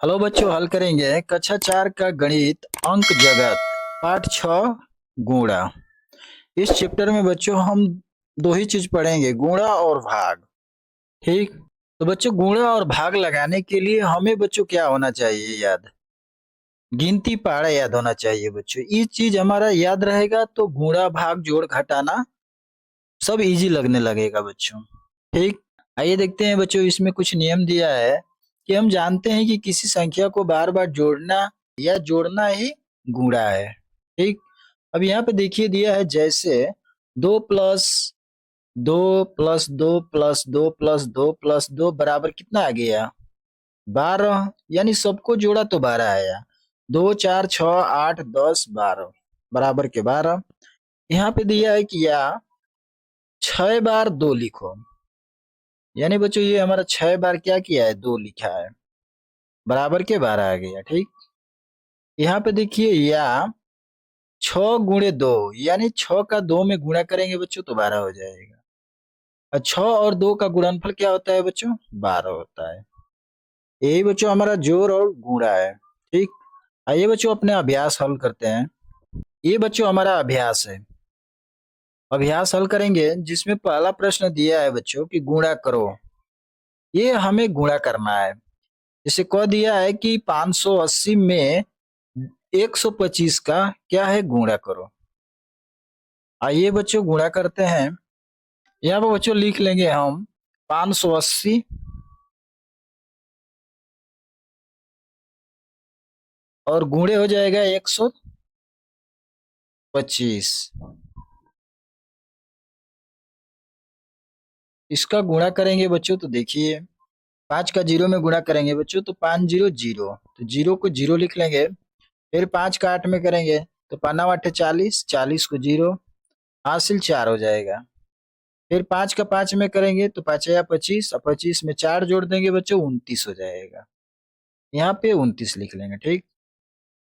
Hello बच्चों, हल करेंगे कक्षा 4 का गणित अंक जगत पाठ 6 गुणा। इस चैप्टर में बच्चों हम दो ही चीज पढ़ेंगे, गुणा और भाग। ठीक। तो बच्चों, गुणा और भाग लगाने के लिए हमें बच्चों क्या होना चाहिए? याद, गिनती पारा याद होना चाहिए बच्चों। ये चीज हमारा याद रहेगा तो गुणा भाग जोड़ घटाना सब इजी लगने लगेगा बच्चों। ठीक। आइए देखते हैं बच्चों, इसमें कुछ नियम दिया है कि हम जानते हैं कि किसी संख्या को बार बार जोड़ना या जोड़ना ही गुणा है। ठीक। अब यहाँ पे देखिए दिया है, जैसे 2+2+2+2+2+2 बराबर कितना आ गया? 12। यानी सबको जोड़ा तो 12 आया। 2 4 6 8 10 12 बराबर के 12। यहाँ पे दिया है कि या 6 बार 2 लिखो। यानी बच्चों ये हमारा 6 बार क्या किया है? 2 लिखा है, बराबर के 12 आ गया। ठीक। यहाँ पे देखिए, या 6 × 2, यानी 6 का 2 में गुणा करेंगे बच्चों तो 12 हो जाएगा। और 6 और 2 का गुणनफल क्या होता है बच्चों? 12 होता है। यही बच्चों हमारा जोड़ और गुणा है। ठीक। आइए बच्चों अपने अभ्यास हल करते हैं। ये बच्चों हमारा अभ्यास है। अभ्यास हल करेंगे जिसमें पहला प्रश्न दिया है बच्चों कि गुणा करो। ये हमें गुणा करना है। जैसे कह दिया है कि 580 में 125 का क्या है? गुणा करो। आइए बच्चों गुणा करते हैं। यहाँ पर बच्चों लिख लेंगे हम 580 और गुणे हो जाएगा 125। इसका गुणा करेंगे बच्चों तो देखिए, 5 का 0 में गुणा करेंगे बच्चों तो 5 0 0, तो 0 को 0 लिख लेंगे। फिर 5 का 8 में करेंगे तो 5 8 40, 40 को 0, हासिल 4 हो जाएगा। फिर 5 का 5 में करेंगे तो 5 या 25, और 25 में 4 जोड़ देंगे बच्चों 29 हो जाएगा। यहाँ पे 29 लिख लेंगे। ठीक।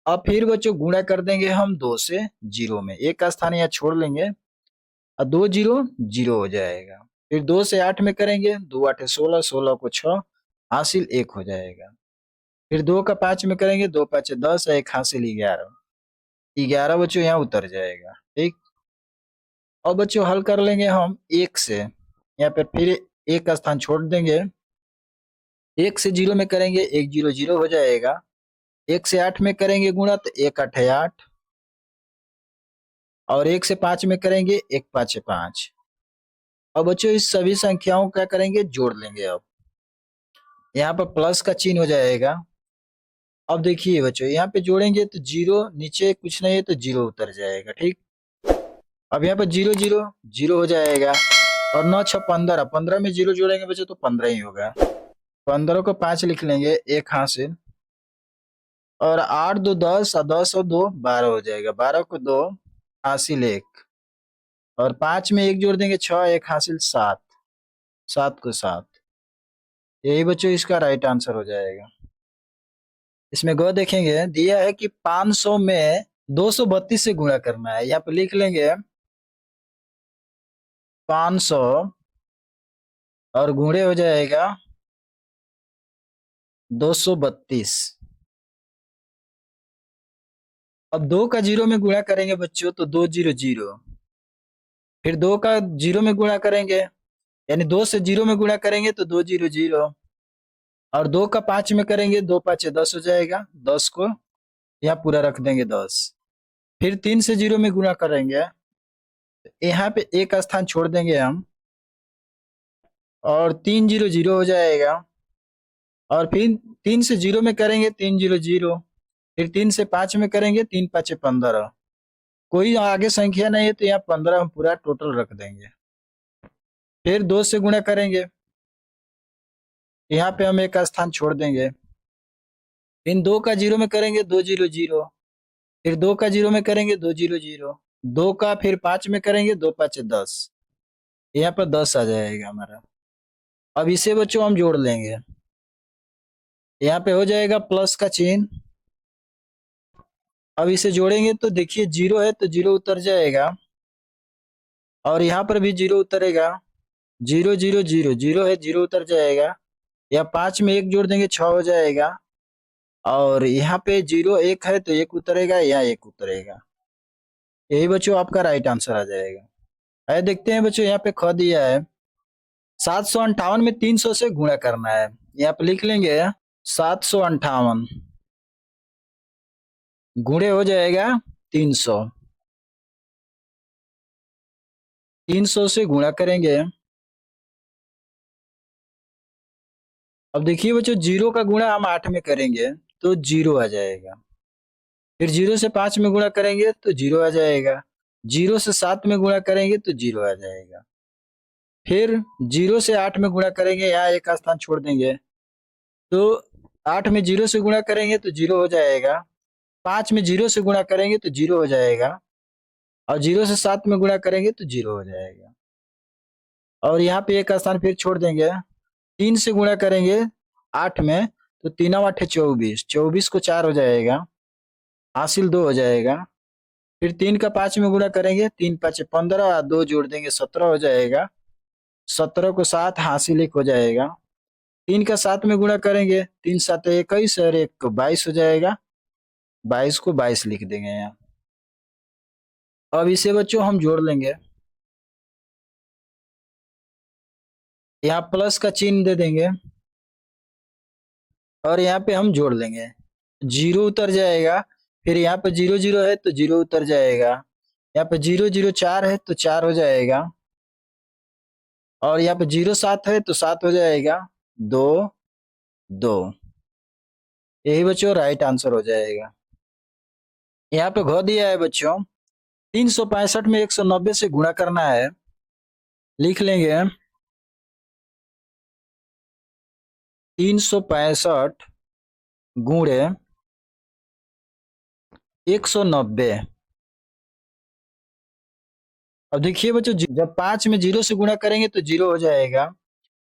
अब फिर बच्चों गुणा कर देंगे हम 2 से 0 में, एक का स्थान यहाँ छोड़ लेंगे और 2 0 0 हो जाएगा। फिर 2 से 8 में करेंगे, 2 8 16, 16 को 6, हासिल 1 हो जाएगा। फिर 2 का 5 में करेंगे, 2 5 10, 1 हासिल 11, 11 बच्चों यहाँ उतर जाएगा। ठीक। और बच्चों हल कर लेंगे हम 1 से, यहाँ पर फिर 1 का स्थान छोड़ देंगे, 1 से 0 में करेंगे 1 0 0 हो जाएगा। 1 से 8 में करेंगे गुणा तो 1 8 8, और 1 से 5 में करेंगे 1 5 5। अब बच्चों इस सभी संख्याओं का करेंगे जोड़ लेंगे। अब यहाँ पर प्लस का चिन्ह हो जाएगा। अब देखिए बच्चों यहाँ पे जोड़ेंगे तो 0 नीचे कुछ नहीं है तो 0 उतर जाएगा। ठीक। अब यहाँ पर 0 0 0 हो जाएगा, और 9 6 15, 15 में 0 जोड़ेंगे बच्चों तो 15 ही होगा। 15 को 5 लिख लेंगे, 1 हासिल, और 8 2 10, और 10 और 2 12 हो जाएगा। 12 को 2, हासिल 1, और 5 में 1 जोड़ देंगे 6, 1 हासिल 7, 7 को 7। यही बच्चों इसका राइट आंसर हो जाएगा। इसमें गौ देखेंगे दिया है कि 500 में 232 से गुणा करना है। यहाँ पे लिख लेंगे 500 और गुणे हो जाएगा 232। अब 2 का 0 में गुणा करेंगे बच्चों तो 2 0 0, फिर 2 का 0 में गुणा करेंगे, यानी 2 से 0 में गुणा करेंगे तो 2 0 0, और 2 का 5 में करेंगे 2 5 10 हो जाएगा। 10 को यहाँ पूरा रख देंगे 10। फिर 3 से 0 में गुणा करेंगे, यहाँ पे एक स्थान छोड़ देंगे हम, और 3 0 0 हो जाएगा। और फिर 3 से 0 में करेंगे 3 0 0, फिर 3 से 5 में करेंगे 3 5 15। कोई आगे संख्या नहीं है तो यहाँ 15 हम पूरा टोटल रख देंगे। फिर 2 से गुणा करेंगे, यहाँ पे हम एक स्थान छोड़ देंगे। फिर 2 का 0 में करेंगे 2 0 0, फिर 2 का 0 में करेंगे 2 0 0, 2 का फिर 5 में करेंगे 2 5 10, यहाँ पर 10 आ जाएगा हमारा। अब इसे बच्चों हम जोड़ लेंगे, यहाँ पे हो जाएगा प्लस का चिन्ह। अब इसे जोड़ेंगे तो देखिए 0 है तो 0 उतर जाएगा, और यहाँ पर भी 0 उतरेगा। 0 0 0 0 है, 0 उतर जाएगा। या 5 में 1 जोड़ देंगे 6 हो जाएगा। और यहाँ पे 0 1 है तो 1 उतरेगा, यहाँ 1 उतरेगा। यही बच्चों आपका राइट आंसर आ जाएगा। आइए देखते हैं बच्चों, यहाँ पे ख दिया है 758 में 300 से गुणा करना है। यहाँ पे लिख लेंगे 758 गुणे हो जाएगा 300, 300 से गुणा करेंगे। अब देखिए बच्चों, 0 का गुणा हम 8 में करेंगे तो 0 आ जाएगा। फिर 0 से 5 में गुणा करेंगे तो 0 आ जाएगा। 0 से 7 में गुणा करेंगे तो 0 आ जाएगा। फिर 0 से 8 में गुणा करेंगे, यहाँ एक का स्थान छोड़ देंगे तो 8 में 0 से गुणा करेंगे तो 0 हो जाएगा। 5 में 0 से गुणा करेंगे तो 0 हो जाएगा। और 0 से 7 में गुणा करेंगे तो 0 हो जाएगा। और यहाँ पे एक का स्थान फिर छोड़ देंगे। 3 से गुणा करेंगे 8 में तो 3 8 24, 24 को 4 हो जाएगा, हासिल 2 हो जाएगा। फिर 3 का 5 में गुणा करेंगे, 3 5 15, 2 जोड़ देंगे 17 हो जाएगा। 17 को 7, हासिल 1 हो जाएगा। 3 का 7 में गुणा करेंगे, 3 7 21 और 1 को 22 हो जाएगा। 22 को 22 लिख देंगे यहाँ। अब इसे बच्चों हम जोड़ लेंगे, यहाँ प्लस का चिन्ह दे देंगे और यहाँ पे हम जोड़ लेंगे। 0 उतर जाएगा। फिर यहाँ पे 0 0 है तो 0 उतर जाएगा। यहाँ पे 0 0 4 है तो 4 हो जाएगा। और यहाँ पे 0 7 है तो 7 हो जाएगा। 2 2, यही बच्चों राइट आंसर हो जाएगा। यहाँ पे घ दिया है बच्चों 365 में 190 से गुणा करना है। लिख लेंगे 365 गुणे 190। अब देखिए बच्चों, जब 5 में 0 से गुणा करेंगे तो 0 हो जाएगा।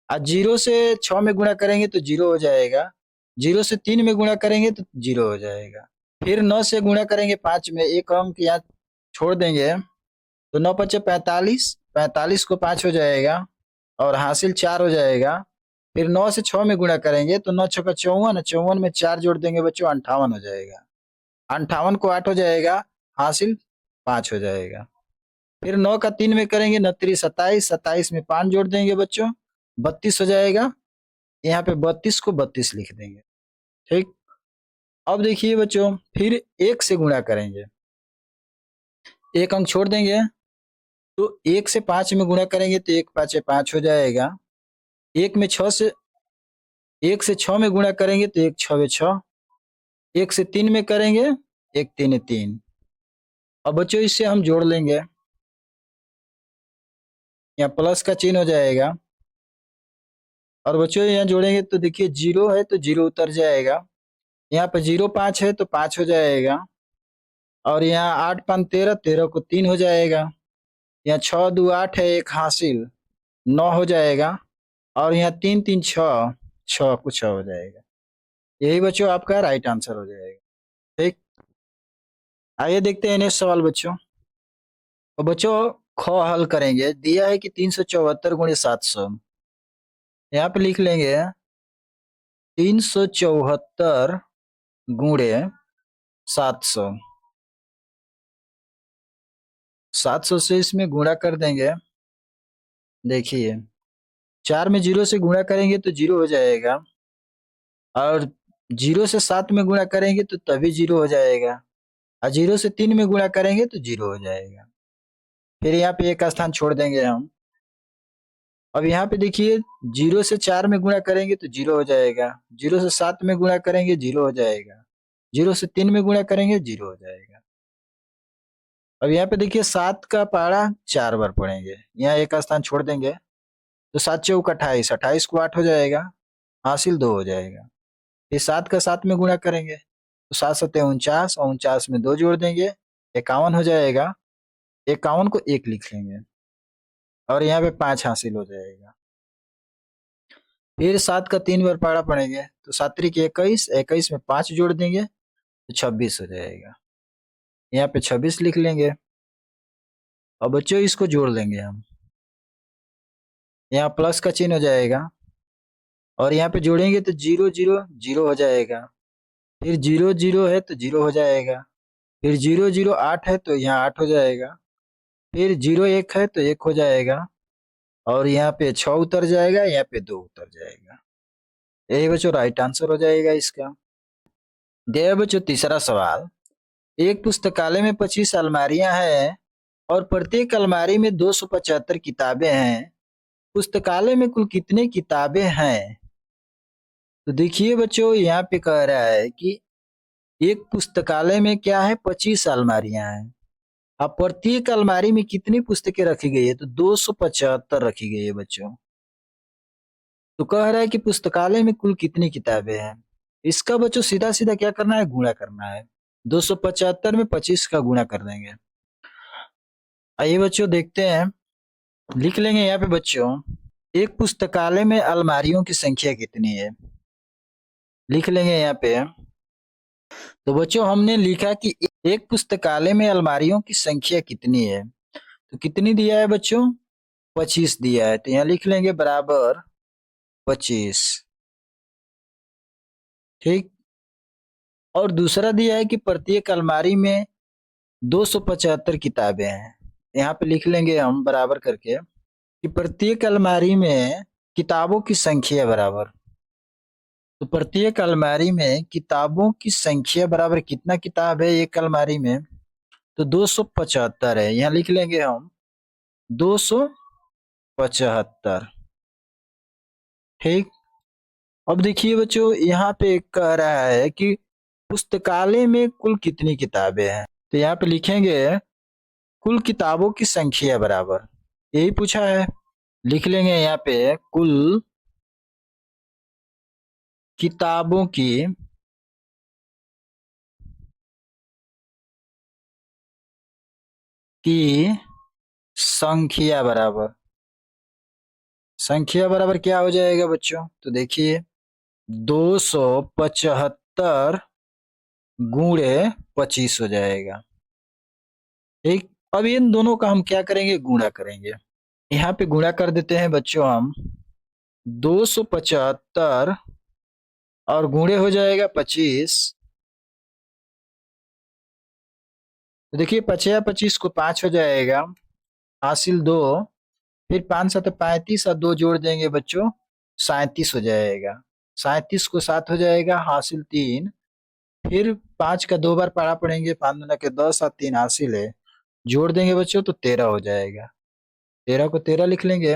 और 0 से 6 में गुणा करेंगे तो 0 हो जाएगा। 0 से 3 में गुणा करेंगे तो 0 हो जाएगा। फिर 9 से गुणा करेंगे 5 में, एक अंक यहाँ छोड़ देंगे तो 9 5 45, 45 को 5 हो जाएगा और हासिल 4 हो जाएगा। फिर 9 से 6 में गुणा करेंगे तो 9 6 54, 54 में 4 जोड़ देंगे बच्चों 58 हो जाएगा। 58 को 8 हो जाएगा, हासिल 5 हो जाएगा। फिर 9 का 3 में करेंगे 9 3 27, 27 में 5 जोड़ देंगे बच्चों 32 हो जाएगा। यहाँ पे 32 को 32 लिख देंगे। ठीक, अब देखिए बच्चों, फिर 1 से गुणा करेंगे, एक अंक छोड़ देंगे तो 1 से 5 में गुणा करेंगे तो 1 5 5 हो जाएगा। 1 में 6 से 1 से 6 में गुणा करेंगे तो 1 6 6। 1 से 3 में करेंगे 1 3 3। अब बच्चों इससे हम जोड़ लेंगे, यहाँ प्लस का चिन्ह हो जाएगा। और बच्चों यहाँ जोड़ेंगे तो देखिए 0 है तो 0 उतर जाएगा। यहाँ पे 0 5 है तो 5 हो जाएगा। और यहाँ 8 5 13, 13 को 3 हो जाएगा। यहाँ 6 2 8 है, एक हासिल 9 हो जाएगा। और यहाँ 3 3 6, 6 को 6 हो जाएगा। यही बच्चों आपका राइट आंसर हो जाएगा। ठीक, आइए देखते हैं नेक्स्ट सवाल बच्चों। तो बच्चों ख हल करेंगे, दिया है कि 374 गुणे 700। यहाँ पे लिख लेंगे 374 गुणे 700। 700 से इसमें गुणा कर देंगे। देखिए 4 में 0 से गुणा करेंगे तो 0 हो जाएगा। और 0 से 7 में गुणा करेंगे तो तभी 0 हो जाएगा। और 0 से 3 में गुणा करेंगे तो 0 हो जाएगा। फिर यहाँ पे एक का स्थान छोड़ देंगे हम। अब यहाँ पे देखिए 0 से 4 में गुणा करेंगे तो 0 हो जाएगा। 0 से 7 में गुणा करेंगे 0 हो जाएगा। 0 से 3 में गुणा करेंगे 0 हो जाएगा। अब यहाँ पे देखिए 7 का पहाड़ा 4 बार पढ़ेंगे, यहाँ एक का स्थान छोड़ देंगे तो 7 चौक 28, 28 को 8 हो जाएगा, हासिल 2 हो जाएगा। फिर 7 का 7 में गुणा करेंगे तो 7 7 49, 49 में 2 जोड़ देंगे 51 हो जाएगा। 51 को 1 लिख लेंगे और यहाँ पे 5 हासिल हो जाएगा। फिर 7 का 3 बार पहाड़ा पढ़ेंगे तो 7 3 21, 21 में 5 जोड़ देंगे तो 26 हो जाएगा। यहाँ पे 26 लिख लेंगे। और बच्चों इसको जोड़ लेंगे हम, यहाँ प्लस का चिन्ह हो जाएगा। और यहाँ पे जोड़ेंगे तो 0 0 0 हो जाएगा। फिर 0 0 है तो 0 हो जाएगा, फिर 0 0 8 है तो यहाँ 8 हो जाएगा, फिर 0 1 है तो 1 हो जाएगा, और यहाँ पे 6 उतर जाएगा, यहाँ पे 2 उतर जाएगा। यही बच्चों राइट आंसर हो जाएगा इसका। दे बच्चों तीसरा सवाल, एक पुस्तकालय में 25 अलमारियां हैं और प्रत्येक अलमारी में 275 किताबें हैं। पुस्तकालय में कुल कितनी किताबें हैं? तो देखिए बच्चों, यहाँ पे कह रहा है कि एक पुस्तकालय में क्या है, 25 अलमारियां हैं। अब प्रत्येक अलमारी में कितनी पुस्तकें रखी गई है? तो 275 रखी गई है बच्चों। तो कह रहा है कि पुस्तकालय में कुल कितनी किताबें हैं। इसका बच्चों सीधा सीधा क्या करना है, गुणा करना है। 275 में 25 का गुणा कर देंगे। आइए बच्चों देखते हैं, लिख लेंगे यहाँ पे बच्चों, एक पुस्तकालय में अलमारियों की संख्या कितनी है, लिख लेंगे यहाँ पे। तो बच्चों हमने लिखा कि एक पुस्तकालय में अलमारियों की संख्या कितनी है, तो कितनी दिया है बच्चों, 25 दिया है, तो यहाँ लिख लेंगे बराबर 25। ठीक। और दूसरा दिया है कि प्रत्येक अलमारी में 275 किताबें हैं, यहाँ पे लिख लेंगे हम बराबर करके कि प्रत्येक अलमारी में किताबों की संख्या बराबर, तो प्रत्येक अलमारी में किताबों की संख्या बराबर कितना किताब है एक अलमारी में, तो 275 है, यहाँ लिख लेंगे हम 275। ठीक। अब देखिए बच्चों, यहाँ पे कह रहा है कि पुस्तकालय में कुल कितनी किताबें हैं, तो यहाँ पे लिखेंगे कुल किताबों की संख्या बराबर, यही पूछा है, लिख लेंगे यहाँ पे कुल किताबों की संख्या बराबर क्या हो जाएगा बच्चों, तो देखिए 275 गुणे 25 हो जाएगा। ठीक। अब इन दोनों का हम क्या करेंगे, गुणा करेंगे। यहाँ पे गुणा कर देते हैं बच्चों हम, 275 और गुणे हो जाएगा 25। तो देखिए 25 25 को 5 हो जाएगा, हासिल 2, फिर 5 7 35 और 2 जोड़ देंगे बच्चों, 37 हो जाएगा, 37 को 7 हो जाएगा, हासिल 3, फिर 5 का 2 बार पढ़ा पढ़ेंगे, 5 दूना के 10 और 3 हासिल है, जोड़ देंगे बच्चों तो 13 हो जाएगा, 13 को 13 लिख लेंगे।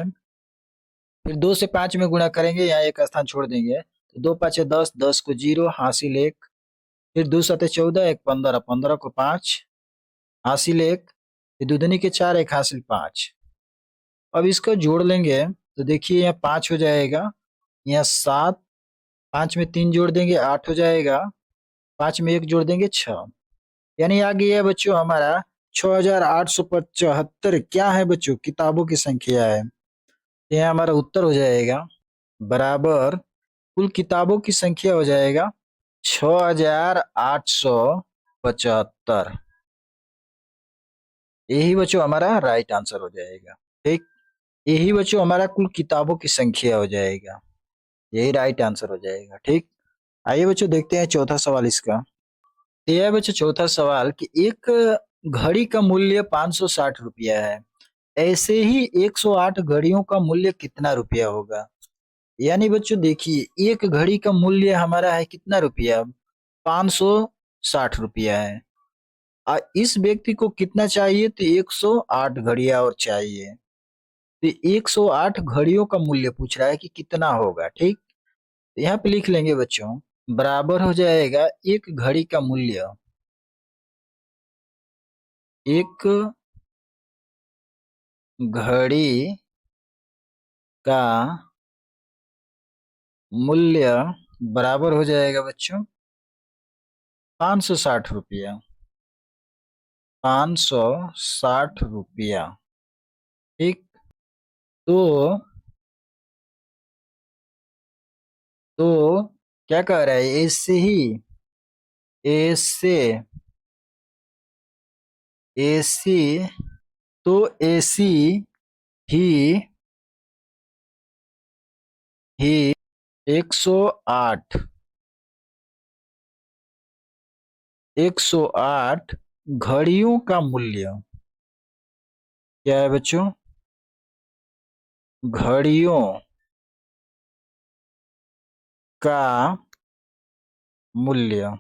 फिर 2 से 5 में गुणा करेंगे, यहाँ एक स्थान छोड़ देंगे, तो 2 5 10, 10 को 0, हासिल 1, फिर 2 7 14, 1 15, 15 को 5, हासिल 1, फिर दूधनी के 4, 1 हासिल 5। अब इसको जोड़ लेंगे तो देखिए यहाँ 5 हो जाएगा, यहाँ 7, 5 में 3 जोड़ देंगे 8 हो जाएगा, 5 में 1 जोड़ देंगे 6, यानी आ गया बच्चों हमारा 6875 क्या है बच्चों, किताबों की संख्या है। यह हमारा उत्तर हो जाएगा बराबर कुल किताबों की संख्या हो जाएगा 6875। यही बच्चों हमारा राइट आंसर हो जाएगा। ठीक। यही बच्चों हमारा कुल किताबों की संख्या हो जाएगा, यही राइट आंसर हो जाएगा। ठीक। आइए बच्चों देखते हैं चौथा सवाल इसका। यह है बच्चों चौथा सवाल कि एक घड़ी का मूल्य 560 रुपया है, ऐसे ही 108 घड़ियों का मूल्य कितना रुपया होगा। यानी बच्चों देखिए एक घड़ी का मूल्य हमारा है कितना रुपया, 560 रुपया है, और इस व्यक्ति को कितना चाहिए, तो 108 घड़ियां और चाहिए, तो 108 घड़ियों का मूल्य पूछ रहा है कि कितना होगा। ठीक। तो यहाँ पे लिख लेंगे बच्चों बराबर हो जाएगा एक घड़ी का मूल्य, एक घड़ी का मूल्य बराबर हो जाएगा बच्चों 560 रुपया, 560 रुपया। ठीक। तो क्या कह रहा है, ऐसे ऐसी तो ऐसी ही 108 108 घड़ियों का मूल्य क्या है बच्चों? घड़ियों का मूल्य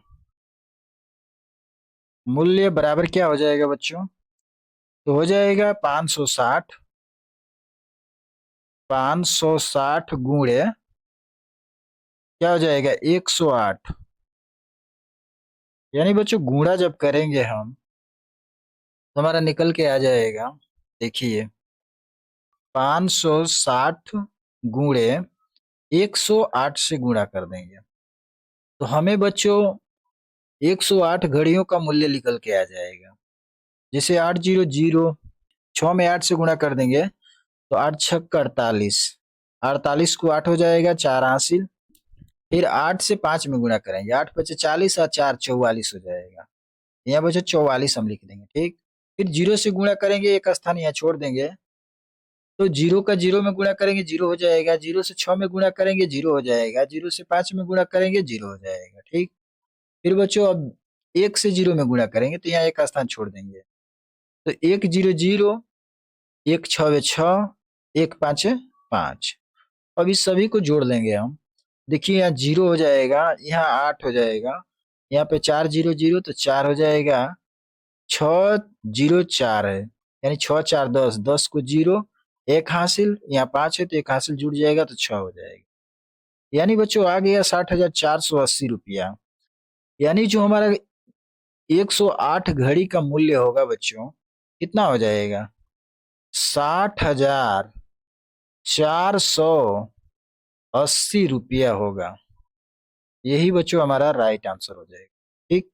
मूल्य बराबर क्या हो जाएगा बच्चों? तो हो जाएगा 560 गुणे क्या हो जाएगा 108। यानी बच्चों गुणा जब करेंगे हम तो हमारा निकल के आ जाएगा, देखिए 560 गुणे 108 से गुणा कर देंगे तो हमें बच्चों 108 घड़ियों का मूल्य निकल के आ जाएगा। जैसे 800, 6 में 8 से गुणा कर देंगे तो 8 छक 48, 48 को 8 हो जाएगा 4 हासिल, फिर 8 से 5 में गुणा करेंगे, 8 पचे 40 और 4 44 हो जाएगा। यहाँ बच्चों 44 हम लिख देंगे, ठीक। फिर 0 से गुणा करेंगे, एक स्थान यहाँ छोड़ देंगे तो 0 का 0 में गुणा करेंगे 0 हो जाएगा, 0 से 6 में गुणा करेंगे 0 हो जाएगा, 0 से 5 में गुणा करेंगे 0 हो जाएगा, ठीक। फिर बच्चों अब 1 से 0 में गुणा करेंगे तो यहाँ एक स्थान छोड़ देंगे तो 1 0 0, 1 6 6, 1 5 5। अब इस सभी को जोड़ लेंगे हम, देखिए यहाँ 0 हो जाएगा, यहाँ 8 हो जाएगा, यहाँ पे 4 0 0 तो 4 हो जाएगा, 6 0 4 है यानी 6 4 10, 10 को 0 एक हासिल, यहाँ 5 है तो एक हासिल जुड़ जाएगा तो 6 हो जाएगा। यानी बच्चों आ गया 60,480 रुपया। यानी जो हमारा 108 घड़ी का मूल्य होगा बच्चों कितना हो जाएगा? 60,480 रुपया होगा। यही बच्चों हमारा राइट आंसर हो जाएगा, ठीक।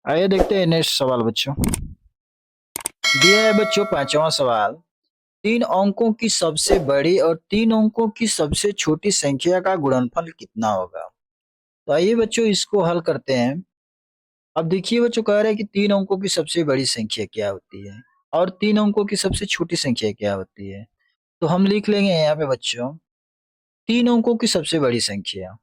आइए देखते हैं नेक्स्ट सवाल बच्चों। दिया है बच्चों पांचवा सवाल, 3 अंकों की सबसे बड़ी और 3 अंकों की सबसे छोटी संख्या का गुणनफल कितना होगा? तो आइए बच्चों इसको हल करते हैं। अब देखिए बच्चों कह रहे हैं कि 3 अंकों की सबसे बड़ी संख्या क्या होती है और 3 अंकों की सबसे छोटी संख्या क्या होती है। तो हम लिख लेंगे यहाँ पे बच्चों 3 अंकों की सबसे बड़ी संख्या,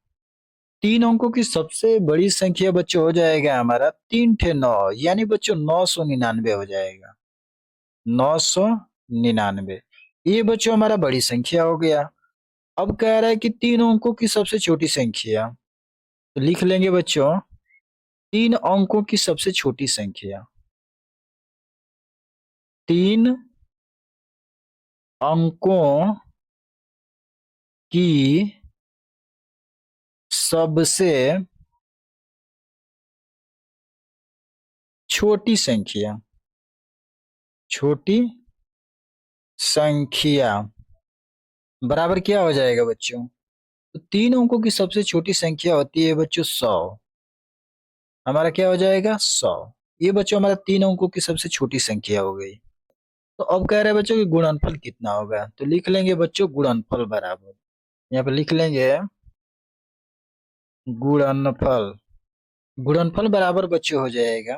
3 अंकों की सबसे बड़ी संख्या बच्चों हो जाएगा हमारा 3 ठे 9, यानी बच्चों 999 हो जाएगा, 999। ये बच्चों हमारा बड़ी संख्या हो गया। अब कह रहा है कि 3 अंकों की सबसे छोटी संख्या, तो लिख लेंगे बच्चों 3 अंकों की सबसे छोटी संख्या, 3 अंकों की सबसे छोटी संख्या, छोटी संख्या बराबर क्या हो जाएगा बच्चों? तो 3 अंकों की सबसे छोटी संख्या होती है बच्चों 100, हमारा क्या हो जाएगा 100। ये बच्चों हमारा 3 अंकों की सबसे छोटी संख्या हो गई। तो अब कह रहे हैं बच्चों कि गुणनफल कितना होगा, तो लिख लेंगे बच्चों गुणनफल बराबर, यहाँ पे लिख लेंगे गुणनफल, गुणनफल बराबर बच्चों हो जाएगा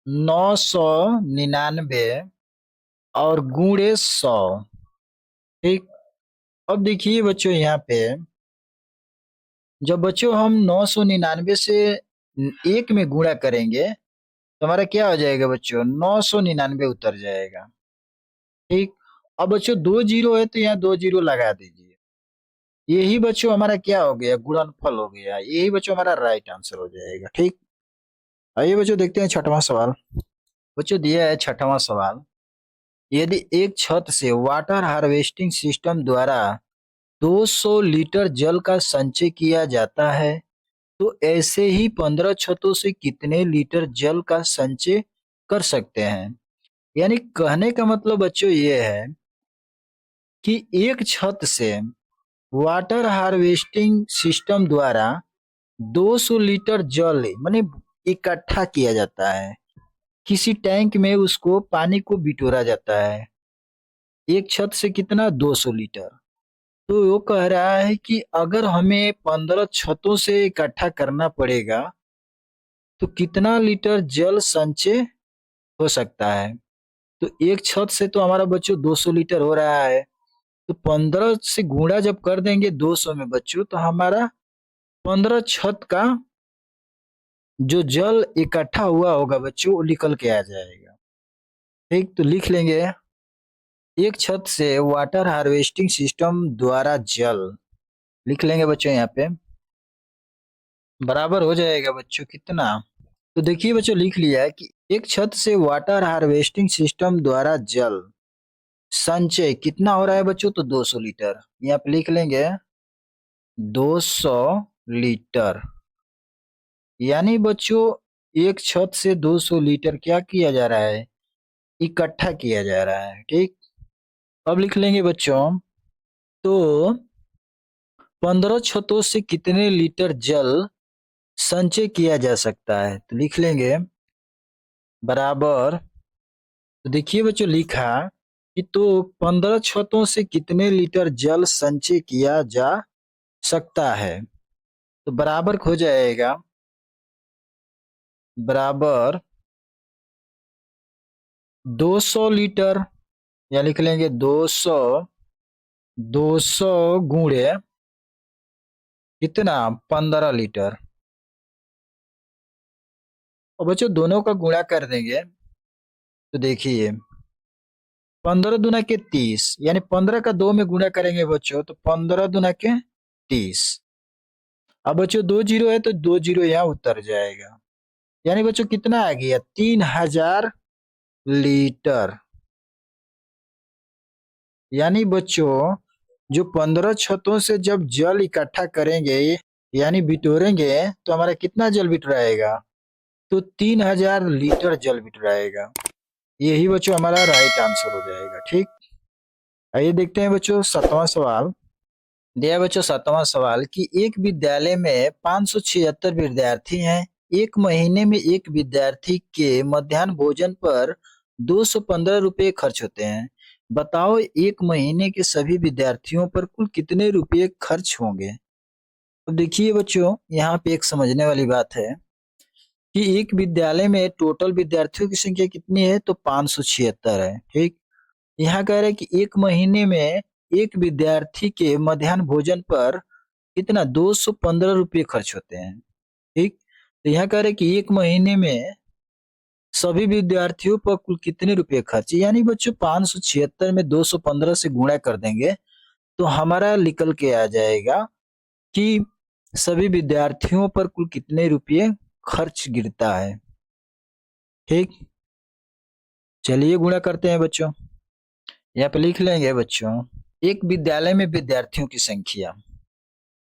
999 और गुणे 100, ठीक। अब देखिए बच्चों यहाँ पे जब बच्चों हम 999 से 1 में गुणा करेंगे तो हमारा क्या हो जाएगा बच्चों? 999 उतर जाएगा, ठीक। अब बच्चों 2 जीरो है तो यहाँ 2 जीरो लगा दीजिए, यही बच्चों हमारा क्या हो गया? गुणनफल हो गया। यही बच्चों हमारा राइट आंसर हो जाएगा, ठीक। आइए बच्चों देखते हैं छठवां सवाल। बच्चों दिया है छठवां सवाल, यदि एक छत से वाटर हार्वेस्टिंग सिस्टम द्वारा 200 लीटर जल का संचय किया जाता है तो ऐसे ही 15 छतों से कितने लीटर जल का संचय कर सकते हैं? यानी कहने का मतलब बच्चों ये है कि एक छत से वाटर हार्वेस्टिंग सिस्टम द्वारा 200 लीटर जल माने इकट्ठा किया जाता है, किसी टैंक में उसको पानी को बिटोरा जाता है। एक छत से कितना? 200 लीटर। तो वो कह रहा है कि अगर हमें 15 छतों से इकट्ठा करना पड़ेगा तो कितना लीटर जल संचय हो सकता है? तो एक छत से तो हमारा बच्चों 200 लीटर हो रहा है, तो 15 से गुणा जब कर देंगे 200 में बच्चों तो हमारा 15 छत का जो जल इकट्ठा हुआ होगा बच्चों वो निकल के आ जाएगा। ठीक, तो लिख लेंगे एक छत से वाटर हार्वेस्टिंग सिस्टम द्वारा जल, लिख लेंगे बच्चों यहाँ पे, बराबर हो जाएगा बच्चों कितना। तो देखिए बच्चों लिख लिया है कि एक छत से वाटर हार्वेस्टिंग सिस्टम द्वारा जल संचय कितना हो रहा है बच्चों, तो 200 लीटर। यहाँ पे लिख लेंगे 200 लीटर। यानी बच्चों एक छत से 200 लीटर क्या किया जा रहा है, इकट्ठा किया जा रहा है। ठीक, अब लिख लेंगे बच्चों, तो 15 छतों से कितने लीटर जल संचय किया जा सकता है, तो लिख लेंगे बराबर। तो देखिए बच्चों लिखा कि तो 15 छतों से कितने लीटर जल संचय किया जा सकता है, तो बराबर हो जाएगा, बराबर 200 लीटर। या लिख लेंगे 200, 200 गुणे कितना, 15 लीटर। और बच्चों दोनों का गुणा कर देंगे तो देखिए 15 दुना के 30, यानी 15 का 2 में गुणा करेंगे बच्चों तो 15 दुना के 30। अब बच्चों 2 जीरो है तो 2 जीरो यहाँ उतर जाएगा, यानी बच्चों कितना आ गया, 3000 लीटर। यानी बच्चों जो 15 छतों से जब जल इकट्ठा करेंगे यानी बिटोरेंगे तो हमारा कितना जल बिटराएगा, तो 3000 लीटर जल बिटराएगा। यही बच्चों हमारा राइट आंसर हो जाएगा। ठीक, आइए देखते हैं बच्चों 7वां सवाल। दिया बच्चों 7वां सवाल कि एक विद्यालय में 576 विद्यार्थी हैं। एक महीने में एक विद्यार्थी के मध्याह्न भोजन पर 215 रुपये खर्च होते हैं। बताओ एक महीने के सभी विद्यार्थियों पर कुल कितने रुपये खर्च होंगे। अब देखिए बच्चों यहाँ पे एक समझने वाली बात है कि एक विद्यालय में टोटल विद्यार्थियों की संख्या कितनी है, तो 576 है। ठीक, यहाँ कह रहे हैं कि एक महीने में एक विद्यार्थी के मध्याह्न भोजन पर कितना, 215 रुपये खर्च होते हैं। ठीक, तो यहाँ कह रहे हैं कि एक महीने में सभी विद्यार्थियों पर कुल कितने रुपए खर्च, यानी बच्चों 576 में 215 से गुणा कर देंगे तो हमारा निकल के आ जाएगा कि सभी विद्यार्थियों पर कुल कितने रुपये खर्च गिरता है। ठीक, चलिए गुणा करते हैं बच्चों। यहाँ पे लिख लेंगे बच्चों एक विद्यालय में विद्यार्थियों की संख्या।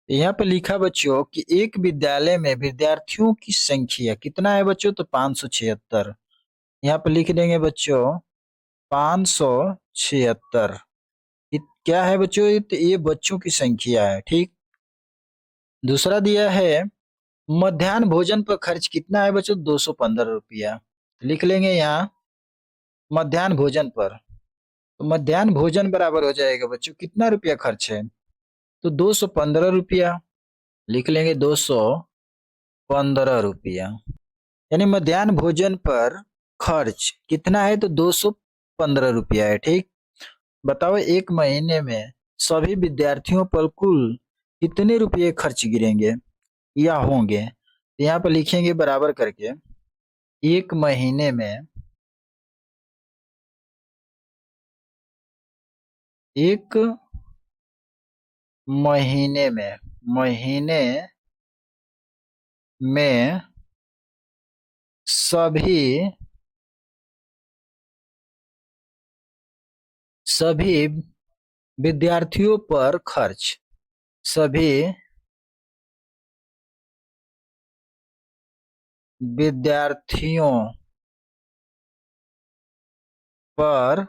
यहाँ पे लिखा बच्चों कि एक विद्यालय में विद्यार्थियों की संख्या कितना है बच्चों, तो 576। यहाँ पे लिख देंगे बच्चों 576। क्या है बच्चों, तो ये बच्चों की संख्या है। ठीक, दूसरा दिया है मध्याह्न भोजन पर खर्च कितना है बच्चों, 215 रुपया। लिख लेंगे यहाँ मध्याह्न भोजन पर, तो मध्याह्न भोजन बराबर हो जाएगा बच्चों कितना रुपया खर्च है, तो 215 रुपया। लिख लेंगे 215 रुपया, यानी मध्याह्न भोजन पर खर्च कितना है, तो 215 रुपया है। ठीक, बताओ एक महीने में सभी विद्यार्थियों पर कुल कितने रुपये खर्च गिरेंगे या होंगे, तो यहाँ पर लिखेंगे बराबर करके एक महीने में, एक महीने में सभी विद्यार्थियों पर खर्च, सभी विद्यार्थियों पर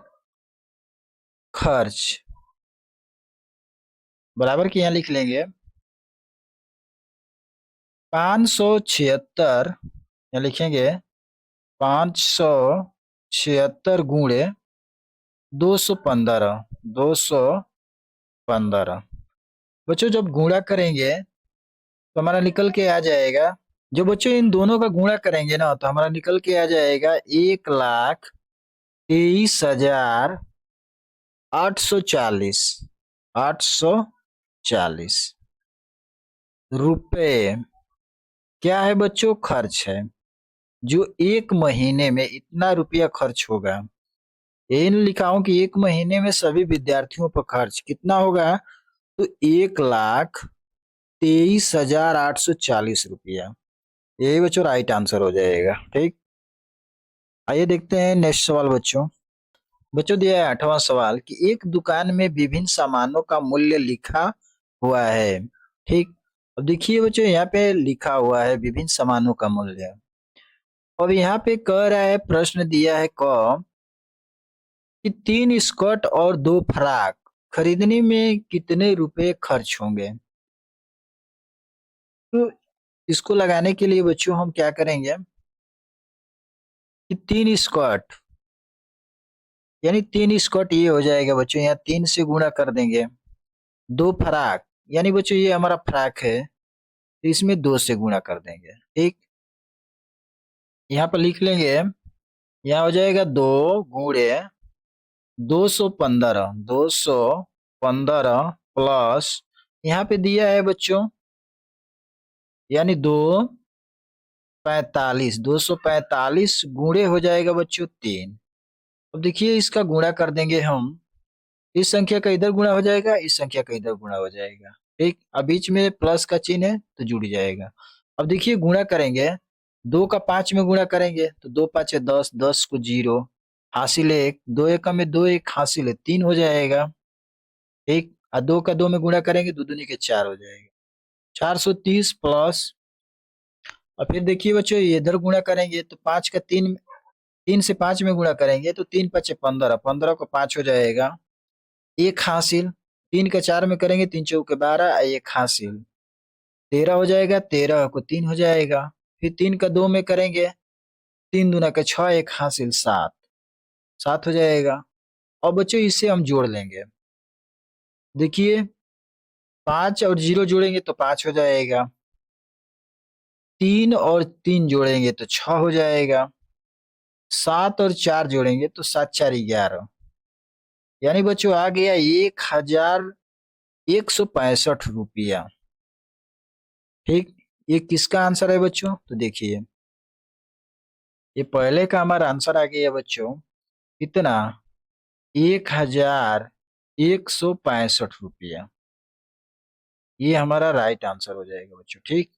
खर्च बराबर के यहाँ लिख लेंगे 576, यहाँ लिखेंगे 576 गुणे 215, 215। बच्चों जब गुणा करेंगे तो हमारा निकल के आ जाएगा, जो बच्चों इन दोनों का गुणा करेंगे ना तो हमारा निकल के आ जाएगा 1,23,840, 840 रुपये। क्या है बच्चों? खर्च है, जो एक महीने में इतना रुपया खर्च होगा। ये नहीं लिखा हूं कि एक महीने में सभी विद्यार्थियों पर खर्च कितना होगा, तो 1,23,840 रुपया। यही बच्चों राइट आंसर हो जाएगा। ठीक, आइए देखते हैं नेक्स्ट सवाल बच्चों। बच्चों दिया है 8वां सवाल कि एक दुकान में विभिन्न सामानों का मूल्य लिखा हुआ है। ठीक, अब देखिए बच्चों यहाँ पे लिखा हुआ है विभिन्न सामानों का मूल्य। अब यहाँ पे कह रहा है, प्रश्न दिया है क कि 3 स्कर्ट और 2 फ्रॉक खरीदने में कितने रुपए खर्च होंगे। तो इसको लगाने के लिए बच्चों हम क्या करेंगे कि 3 स्कर्ट, यानी 3 स्कर्ट ये हो जाएगा बच्चों, यहाँ 3 से गुणा कर देंगे। 2 फ्रॉक, यानी बच्चों ये हमारा फ्रॉक है, तो इसमें 2 से गुणा कर देंगे। ठीक, यहाँ पर लिख लेंगे, यहाँ हो जाएगा 2 गुणे 215, 215 प्लस यहाँ पे दिया है बच्चों, यानी 245, 245 गुणे हो जाएगा बच्चों 3। अब देखिए इसका गुणा कर देंगे हम, इस संख्या का इधर गुणा हो जाएगा, इस संख्या का इधर गुणा हो जाएगा। ठीक, अब बीच में प्लस का चिन्ह है तो जुड़ जाएगा। अब देखिए गुणा करेंगे, 2 का 5 में गुणा करेंगे तो 2 5 10, 10 को 0, हासिल 1, 2 एक में 2 1 हासिल है 3 हो जाएगा। ठीक, और 2 का 2 में गुणा करेंगे 2 दूनी के 4 हो जाएगा, 430 प्लस। और फिर देखिए बच्चों ये इधर गुणा करेंगे तो 5 का 3, 3 से 5 में गुणा करेंगे तो 3 5 15, 15 को 5 हो जाएगा, 1 हासिल। 3 का 4 में करेंगे 3 चौके 12, 1 हासिल, 13 हो जाएगा, 13 को 3 हो जाएगा। फिर 3 का 2 में करेंगे 3 दूना का 6, 1 हासिल 7, 7 हो जाएगा। और बच्चों इससे हम जोड़ लेंगे, देखिए 5 और 0 जोड़ेंगे तो 5 हो जाएगा, 3 और 3 जोड़ेंगे तो 6 हो जाएगा, 7 और 4 जोड़ेंगे तो 7 4 11, यानी बच्चों आ गया 1,165 रुपया। ठीक, ये किसका आंसर है बच्चों? तो देखिए ये पहले का हमारा आंसर आ गया बच्चों, कितना? 1,165 रुपया। ये हमारा राइट आंसर हो जाएगा बच्चों। ठीक,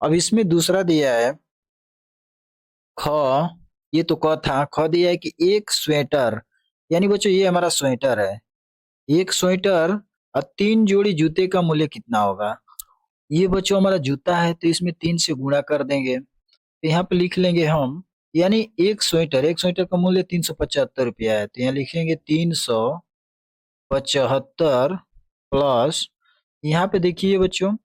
अब इसमें दूसरा दिया है ख, ये तो क था, ख दिया है कि एक स्वेटर, यानी बच्चों ये हमारा स्वेटर है, एक स्वेटर और 3 जोड़ी जूते का मूल्य कितना होगा। ये बच्चों हमारा जूता है तो इसमें 3 से गुणा कर देंगे, तो यहाँ पे लिख लेंगे हम, यानी एक स्वेटर का मूल्य 375 रुपया है, तो यहाँ लिखेंगे 375 प्लस, यहाँ पे देखिए बच्चों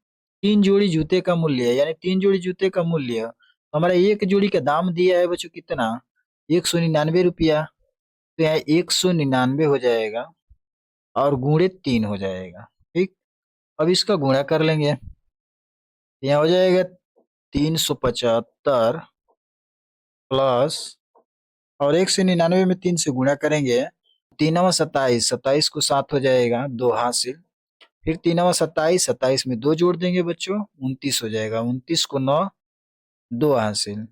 3 जोड़ी जूते का मूल्य है, यानी 3 जोड़ी जूते का मूल्य हमारा एक जोड़ी का दाम दिया है बच्चों कितना, 199 रुपया, तो यहाँ 199 हो जाएगा और गुणे 3 हो जाएगा। ठीक, अब इसका गुणा कर लेंगे, यहाँ हो जाएगा 375 प्लस, और 199 में 3 से गुणा करेंगे, 3 27, 27 को 7 हो जाएगा, 2 हासिल। फिर 3 27, 27 में 2 जोड़ देंगे बच्चों, 29 हो जाएगा, 29 को 9, 2 हासिल।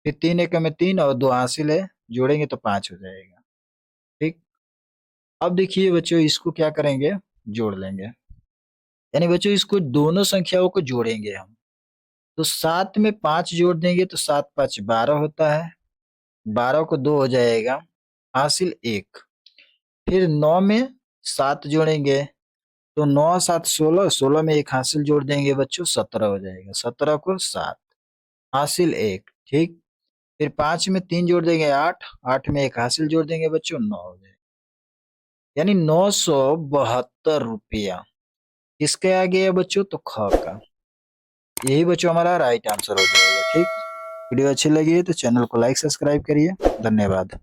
फिर 3 एक में 3 और 2 हासिल है, जोड़ेंगे तो 5 हो जाएगा। ठीक, अब देखिए बच्चों इसको क्या करेंगे, जोड़ लेंगे, यानी बच्चों इसको दोनों संख्याओं को जोड़ेंगे हम, तो 7 में 5 जोड़ देंगे तो 7 5 12 होता है, 12 को 2 हो जाएगा, हासिल 1। फिर 9 में 7 जोड़ेंगे तो 9 7 16, 16 में 1 हासिल जोड़ देंगे बच्चों, 17 हो जाएगा, 17 को 7, हासिल 1। ठीक, फिर 5 में 3 जोड़ देंगे 8, 8 में 1 हासिल जोड़ देंगे बच्चों, 9 हो जाएगा, यानी 972 रुपया। किसके आ गया बच्चों? तो ख का। यही बच्चों हमारा राइट आंसर हो जाएगा। ठीक, वीडियो अच्छी लगी है तो चैनल को लाइक सब्सक्राइब करिए। धन्यवाद।